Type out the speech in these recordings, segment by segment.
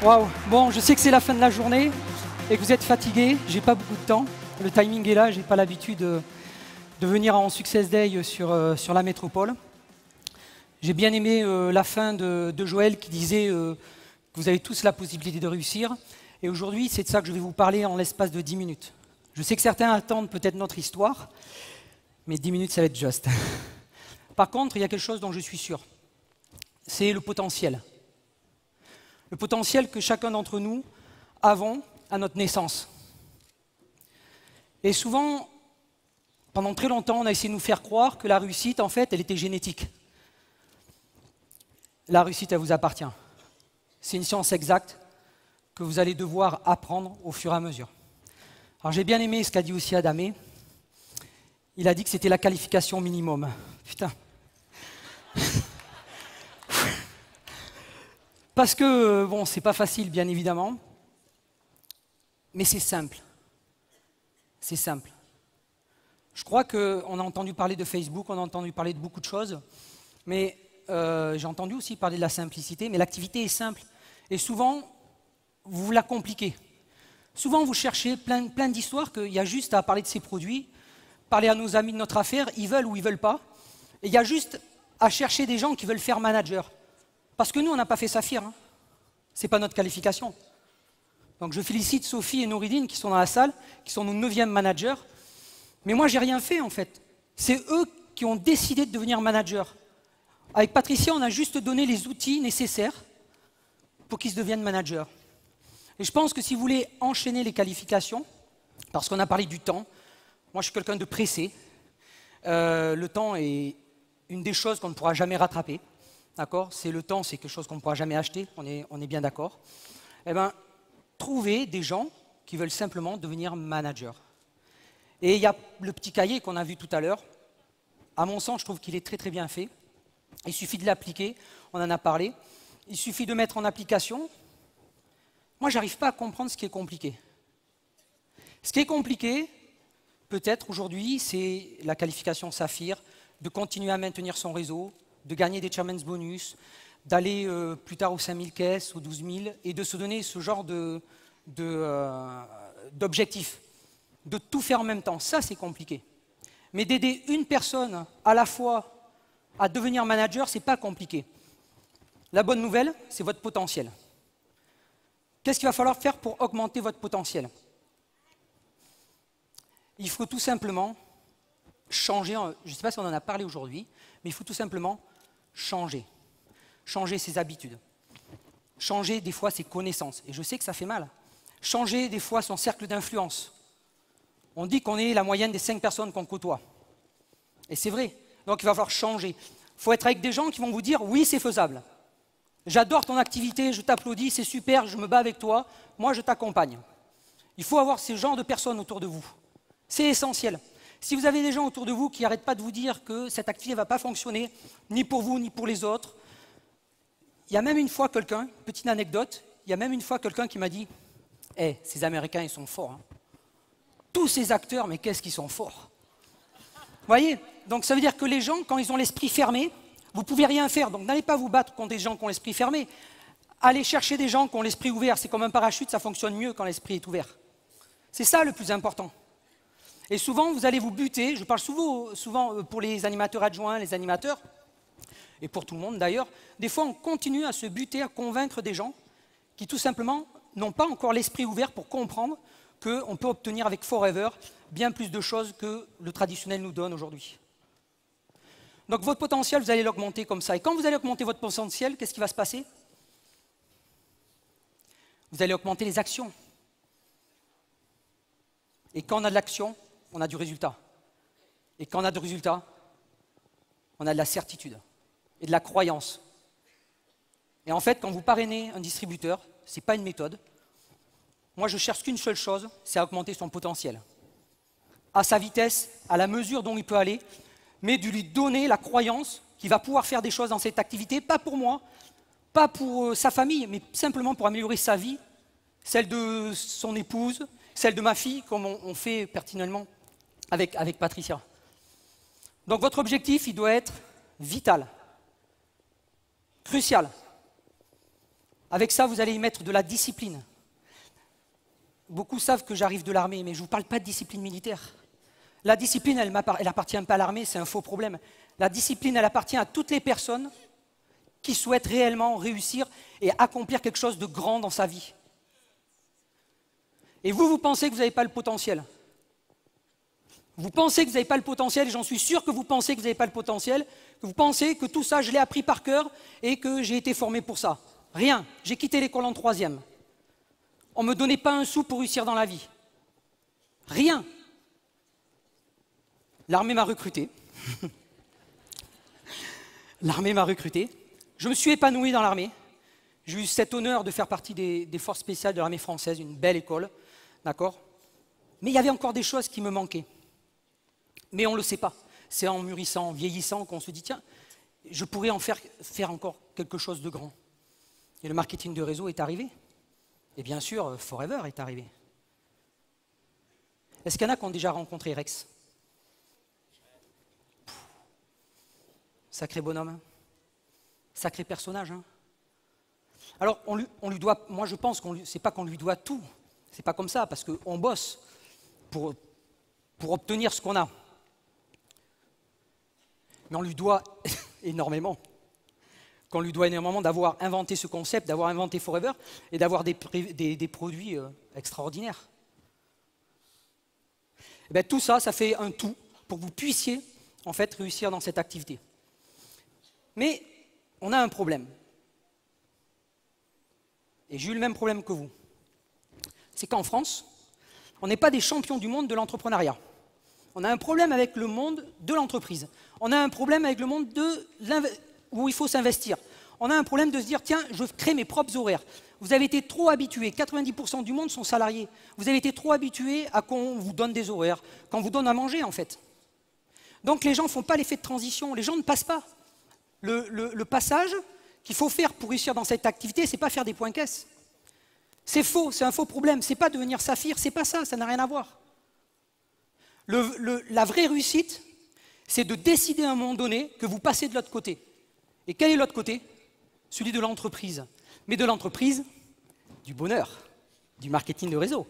Waouh. Bon, je sais que c'est la fin de la journée et que vous êtes fatigués. J'ai pas beaucoup de temps. Le timing est là. J'ai pas l'habitude de venir en Success Day sur la métropole. J'ai bien aimé la fin de Joël qui disait que vous avez tous la possibilité de réussir. Et aujourd'hui, c'est de ça que je vais vous parler en l'espace de 10 minutes. Je sais que certains attendent peut-être notre histoire, mais 10 minutes, ça va être juste. Par contre, il y a quelque chose dont je suis sûr. C'est le potentiel. Le potentiel que chacun d'entre nous avons à notre naissance. Et souvent, pendant très longtemps, on a essayé de nous faire croire que la réussite, en fait, elle était génétique. La réussite, elle vous appartient. C'est une science exacte que vous allez devoir apprendre au fur et à mesure. Alors j'ai bien aimé ce qu'a dit aussi Adamé. Il a dit que c'était la qualification minimum. Putain. Parce que, bon, c'est pas facile, bien évidemment, mais c'est simple. C'est simple. Je crois qu'on a entendu parler de Facebook, on a entendu parler de beaucoup de choses, mais j'ai entendu aussi parler de la simplicité, mais l'activité est simple. Et souvent, vous la compliquez. Souvent, vous cherchez plein d'histoires qu'il y a juste à parler de ces produits, parler à nos amis de notre affaire, ils veulent ou ils ne veulent pas. Et il y a juste à chercher des gens qui veulent faire manager. Parce que nous, on n'a pas fait Saphir. Hein. Ce n'est pas notre qualification. Donc je félicite Sophie et Nouridine qui sont dans la salle, qui sont nos 9e managers. Mais moi, j'ai rien fait en fait. C'est eux qui ont décidé de devenir manager. Avec Patricia, on a juste donné les outils nécessaires pour qu'ils se deviennent managers. Et je pense que si vous voulez enchaîner les qualifications, parce qu'on a parlé du temps, moi je suis quelqu'un de pressé, le temps est une des choses qu'on ne pourra jamais rattraper. D'accord ? C'est le temps, c'est quelque chose qu'on ne pourra jamais acheter, on est bien d'accord. Eh bien, trouvez des gens qui veulent simplement devenir managers. Et il y a le petit cahier qu'on a vu tout à l'heure. À mon sens, je trouve qu'il est très très bien fait. Il suffit de l'appliquer, on en a parlé. Il suffit de mettre en application. Moi, je n'arrive pas à comprendre ce qui est compliqué. Ce qui est compliqué, peut-être aujourd'hui, c'est la qualification Saphir, de continuer à maintenir son réseau, de gagner des Chairman's Bonus, d'aller plus tard aux 5000 caisses, aux 12 000, et de se donner ce genre d'objectifs, de tout faire en même temps. Ça, c'est compliqué. Mais d'aider une personne à la fois à devenir manager, ce n'est pas compliqué. La bonne nouvelle, c'est votre potentiel. Qu'est-ce qu'il va falloir faire pour augmenter votre potentiel? Il faut tout simplement changer, je ne sais pas si on en a parlé aujourd'hui, mais il faut tout simplement changer. Changer ses habitudes. Changer des fois ses connaissances. Et je sais que ça fait mal. Changer des fois son cercle d'influence. On dit qu'on est la moyenne des 5 personnes qu'on côtoie. Et c'est vrai. Donc il va falloir changer. Il faut être avec des gens qui vont vous dire « oui, c'est faisable ». J'adore ton activité, je t'applaudis, c'est super, je me bats avec toi, moi je t'accompagne. Il faut avoir ce genre de personnes autour de vous. C'est essentiel. Si vous avez des gens autour de vous qui n'arrêtent pas de vous dire que cette activité ne va pas fonctionner, ni pour vous, ni pour les autres, il y a même une fois quelqu'un, petite anecdote, il y a même une fois quelqu'un qui m'a dit « hey, ces Américains, ils sont forts. Hein. Tous ces acteurs, mais qu'est-ce qu'ils sont forts ?» Vous voyez? Donc ça veut dire que les gens, quand ils ont l'esprit fermé, vous ne pouvez rien faire. Donc n'allez pas vous battre contre des gens qui ont l'esprit fermé. Allez chercher des gens qui ont l'esprit ouvert. C'est comme un parachute, ça fonctionne mieux quand l'esprit est ouvert. C'est ça le plus important. Et souvent, vous allez vous buter, je parle souvent pour les animateurs adjoints, les animateurs, et pour tout le monde d'ailleurs, des fois on continue à se buter, à convaincre des gens qui tout simplement n'ont pas encore l'esprit ouvert pour comprendre qu'on peut obtenir avec Forever bien plus de choses que le traditionnel nous donne aujourd'hui. Donc votre potentiel, vous allez l'augmenter comme ça. Et quand vous allez augmenter votre potentiel, qu'est-ce qui va se passer? Vous allez augmenter les actions. Et quand on a de l'action, on a du résultat. Et quand on a du résultat, on a de la certitude et de la croyance. Et en fait, quand vous parrainez un distributeur, ce n'est pas une méthode. Moi, je cherche qu'une seule chose, c'est à augmenter son potentiel. À sa vitesse, à la mesure dont il peut aller, mais de lui donner la croyance qu'il va pouvoir faire des choses dans cette activité, pas pour moi, pas pour sa famille, mais simplement pour améliorer sa vie, celle de son épouse, celle de ma fille, comme on fait pertinemment avec Patricia. Donc votre objectif, il doit être vital, crucial. Avec ça, vous allez y mettre de la discipline. Beaucoup savent que j'arrive de l'armée, mais je ne vous parle pas de discipline militaire. La discipline, elle n'appartient pas à l'armée, c'est un faux problème. La discipline, elle appartient à toutes les personnes qui souhaitent réellement réussir et accomplir quelque chose de grand dans sa vie. Et vous, vous pensez que vous n'avez pas le potentiel. Vous pensez que vous n'avez pas le potentiel, et j'en suis sûr que vous pensez que vous n'avez pas le potentiel, que vous pensez que tout ça, je l'ai appris par cœur et que j'ai été formé pour ça. Rien. J'ai quitté l'école en 3e. On ne me donnait pas un sou pour réussir dans la vie. Rien. L'armée m'a recruté. L'armée m'a recruté. Je me suis épanoui dans l'armée. J'ai eu cet honneur de faire partie des forces spéciales de l'armée française, une belle école. D'accord ? Mais il y avait encore des choses qui me manquaient. Mais on ne le sait pas. C'est en mûrissant, en vieillissant qu'on se dit, tiens, je pourrais en faire encore quelque chose de grand. Et le marketing de réseau est arrivé. Et bien sûr, Forever est arrivé. Est-ce qu'il y en a qui ont déjà rencontré Rex? Sacré bonhomme, hein. Sacré personnage. Hein. Alors, on lui doit, moi je pense que c'est pas qu'on lui doit tout. C'est pas comme ça, parce qu'on bosse pour obtenir ce qu'on a. Mais on lui doit énormément. Qu'on lui doit énormément d'avoir inventé ce concept, d'avoir inventé Forever et d'avoir des produits extraordinaires. Et bien, tout ça, ça fait un tout pour que vous puissiez en fait réussir dans cette activité. Mais on a un problème. Et j'ai eu le même problème que vous. C'est qu'en France, on n'est pas des champions du monde de l'entrepreneuriat. On a un problème avec le monde de l'entreprise. On a un problème avec le monde où il faut s'investir. On a un problème de se dire, tiens, je crée mes propres horaires. Vous avez été trop habitués, 90% du monde sont salariés. Vous avez été trop habitués à qu'on vous donne des horaires, qu'on vous donne à manger en fait. Donc les gens ne font pas l'effet de transition, les gens ne passent pas. Le passage qu'il faut faire pour réussir dans cette activité, ce n'est pas faire des points caisses. C'est faux, c'est un faux problème. Ce n'est pas devenir saphir, c'est pas ça, ça n'a rien à voir. La vraie réussite, c'est de décider à un moment donné que vous passez de l'autre côté. Et quel est l'autre côté? Celui de l'entreprise. Mais de l'entreprise, du bonheur, du marketing de réseau,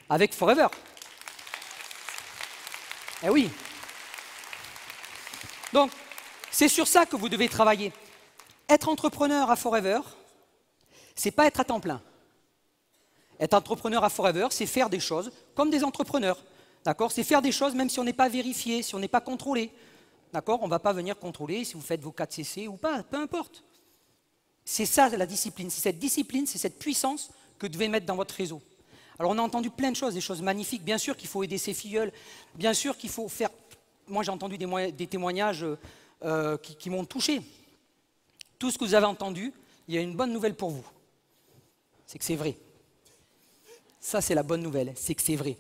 avec Forever. Eh oui. Donc, c'est sur ça que vous devez travailler. Être entrepreneur à Forever, c'est pas être à temps plein. Être entrepreneur à Forever, c'est faire des choses comme des entrepreneurs. D'accord? C'est faire des choses même si on n'est pas vérifié, si on n'est pas contrôlé. D'accord? On ne va pas venir contrôler si vous faites vos 4 CC ou pas, peu importe. C'est ça la discipline, c'est cette discipline, c'est cette puissance que vous devez mettre dans votre réseau. Alors on a entendu plein de choses, des choses magnifiques. Bien sûr qu'il faut aider ses filleuls, bien sûr qu'il faut faire... Moi j'ai entendu des témoignages qui m'ont touché. Tout ce que vous avez entendu, il y a une bonne nouvelle pour vous. C'est que c'est vrai. Ça c'est la bonne nouvelle, c'est que c'est vrai.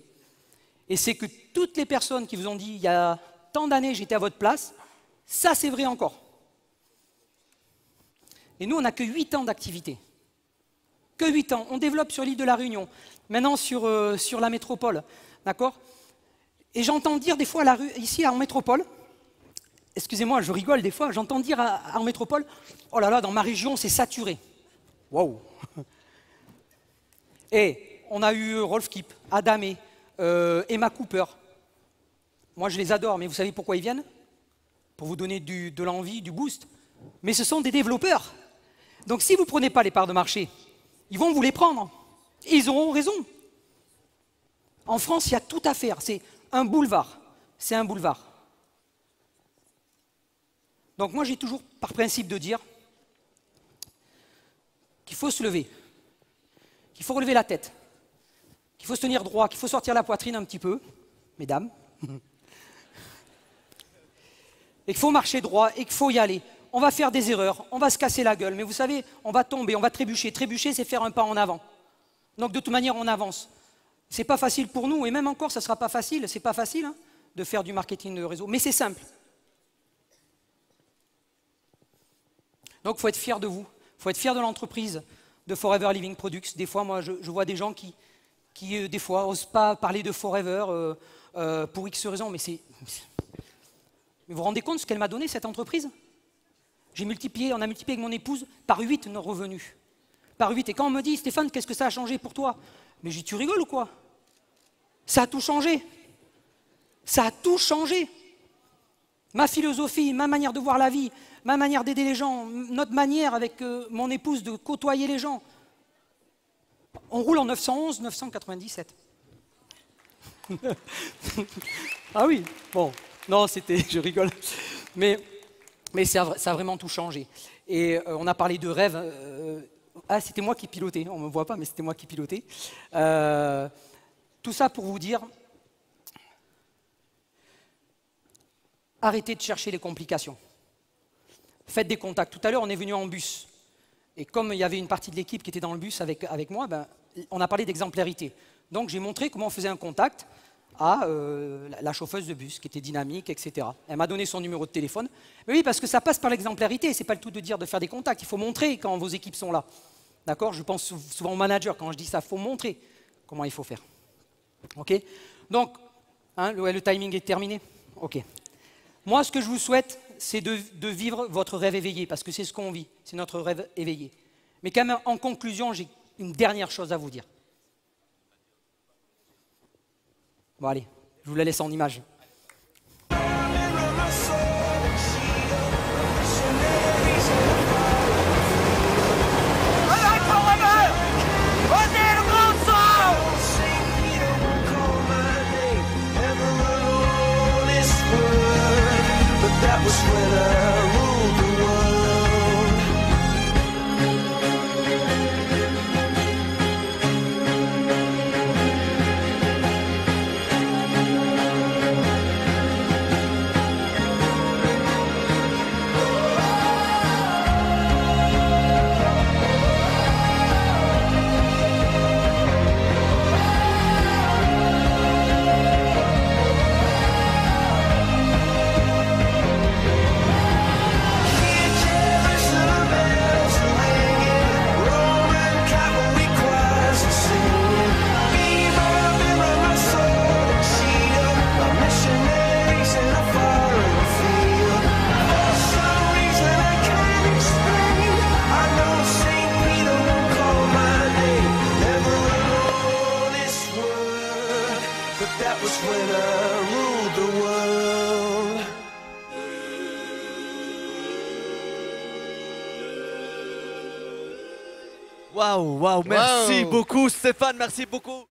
Et c'est que toutes les personnes qui vous ont dit il y a tant d'années j'étais à votre place, ça c'est vrai encore. Et nous on n'a que 8 ans d'activité. Que 8 ans. On développe sur l'île de la Réunion, maintenant sur la métropole. D'accord? Et j'entends dire des fois ici en métropole, excusez-moi je rigole des fois, j'entends dire en métropole, oh là là dans ma région c'est saturé. Waouh. Et on a eu Rolf Kipp, Adamé, Emma Cooper. Moi, je les adore, mais vous savez pourquoi ils viennent? Pour vous donner de l'envie, du boost. Mais ce sont des développeurs. Donc, si vous ne prenez pas les parts de marché, ils vont vous les prendre. Et ils auront raison. En France, il y a tout à faire. C'est un boulevard. C'est un boulevard. Donc, moi, j'ai toujours, par principe, de dire qu'il faut se lever, qu'il faut relever la tête, qu'il faut se tenir droit, qu'il faut sortir la poitrine un petit peu, mesdames, et qu'il faut marcher droit et qu'il faut y aller. On va faire des erreurs, on va se casser la gueule, mais vous savez, on va tomber, on va trébucher. Trébucher, c'est faire un pas en avant. Donc de toute manière, on avance. C'est pas facile pour nous, et même encore, ça sera pas facile. C'est pas facile hein, de faire du marketing de réseau, mais c'est simple. Donc il faut être fier de vous, il faut être fier de l'entreprise de Forever Living Products. Des fois, moi, je vois des gens qui des fois, n'osent pas parler de Forever pour X raisons, mais vous vous rendez compte de ce qu'elle m'a donné, cette entreprise? On a multiplié avec mon épouse par 8 nos revenus. par 8. Et quand on me dit, Stéphane, qu'est-ce que ça a changé pour toi? Mais je dis, tu rigoles ou quoi? Ça a tout changé. Ça a tout changé. Ma philosophie, ma manière de voir la vie, ma manière d'aider les gens, notre manière avec mon épouse de côtoyer les gens. On roule en 911, 997. Ah oui, bon, non, je rigole. Mais ça a vraiment tout changé. Et on a parlé de rêve. Ah, c'était moi qui pilotais, on ne me voit pas, mais c'était moi qui pilotais. Tout ça pour vous dire, arrêtez de chercher les complications. Faites des contacts. Tout à l'heure, on est venu en bus. Et comme il y avait une partie de l'équipe qui était dans le bus avec moi, ben, on a parlé d'exemplarité. Donc j'ai montré comment on faisait un contact à la chauffeuse de bus, qui était dynamique, etc. Elle m'a donné son numéro de téléphone. Mais oui, parce que ça passe par l'exemplarité. Ce n'est pas le tout de dire de faire des contacts. Il faut montrer quand vos équipes sont là. D'accord? Je pense souvent aux managers quand je dis ça. Il faut montrer comment il faut faire. OK? Donc, hein, le timing est terminé? OK. Moi, ce que je vous souhaite, c'est de vivre votre rêve éveillé, parce que c'est ce qu'on vit, c'est notre rêve éveillé. Mais quand même, en conclusion, j'ai une dernière chose à vous dire. Bon, allez, je vous la laisse en image. Waouh, merci beaucoup Stéphane, merci beaucoup.